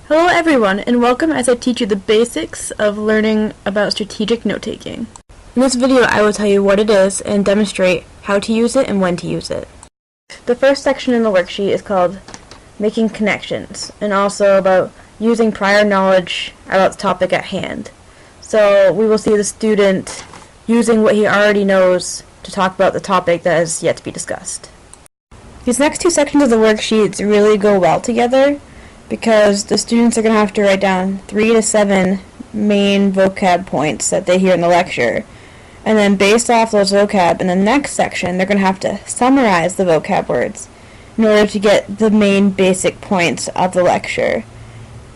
Hello everyone, and welcome as I teach you the basics of learning about strategic note-taking. In this video I will tell you what it is and demonstrate how to use it and when to use it. The first section in the worksheet is called Making Connections, and also about using prior knowledge about the topic at hand. So we will see the student using what he already knows to talk about the topic that is yet to be discussed. These next two sections of the worksheets really go well together because the students are going to have to write down 3 to 7 main vocab points that they hear in the lecture. And then based off those vocab, in the next section, they're going to have to summarize the vocab words in order to get the main basic points of the lecture.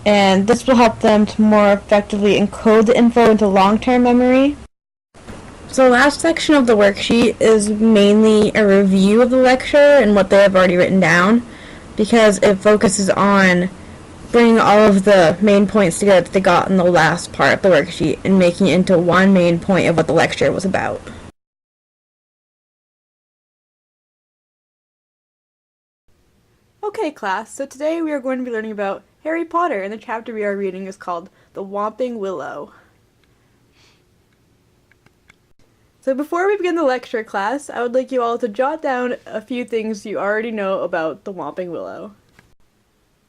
And this will help them to more effectively encode the info into long-term memory. So the last section of the worksheet is mainly a review of the lecture and what they have already written down, because it focuses on bringing all of the main points together that they got in the last part of the worksheet and making it into one main point of what the lecture was about. Okay class, so today we are going to be learning about Harry Potter, and the chapter we are reading is called The Whomping Willow. So before we begin the lecture class, I would like you all to jot down a few things you already know about the Whomping Willow.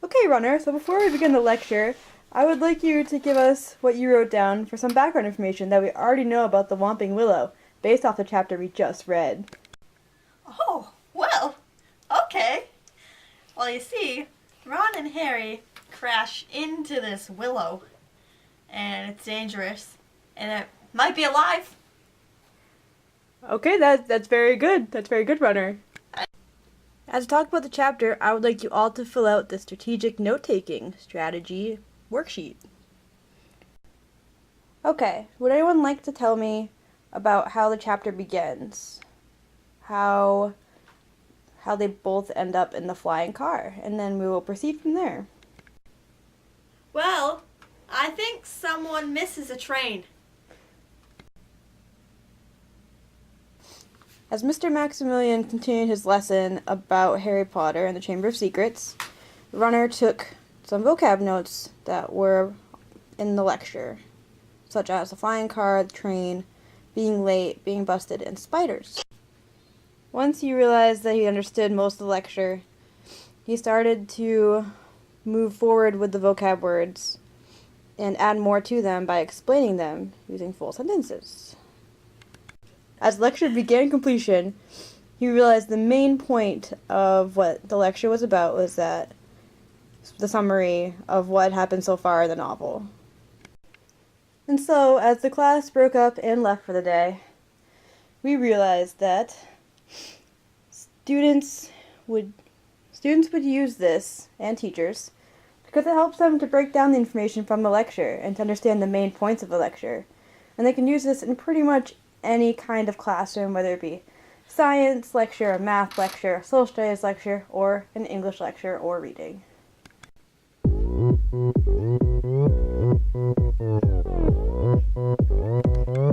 Okay, runner, so before we begin the lecture, I would like you to give us what you wrote down for some background information that we already know about the Whomping Willow, based off the chapter we just read. Oh, well, okay. Well, you see, Ron and Harry crash into this willow, and it's dangerous, and it might be alive. Okay, that's very good. That's very good, runner. As we talk about the chapter, I would like you all to fill out the strategic note-taking strategy worksheet. Okay, would anyone like to tell me about how the chapter begins? How they both end up in the flying car, and then we will proceed from there. Well, I think someone misses a train. As Mr. Maximilian continued his lesson about Harry Potter and the Chamber of Secrets, the runner took some vocab notes that were in the lecture, such as the flying car, the train, being late, being busted, and spiders. Once he realized that he understood most of the lecture, he started to move forward with the vocab words and add more to them by explaining them using full sentences. As the lecture began completion, he realized the main point of what the lecture was about was that the summary of what happened so far in the novel. And so, as the class broke up and left for the day, we realized that students would use this, and teachers, because it helps them to break down the information from the lecture and to understand the main points of the lecture. And they can use this in pretty much any kind of classroom, whether it be science lecture, a math lecture, a social studies lecture, or an English lecture or reading.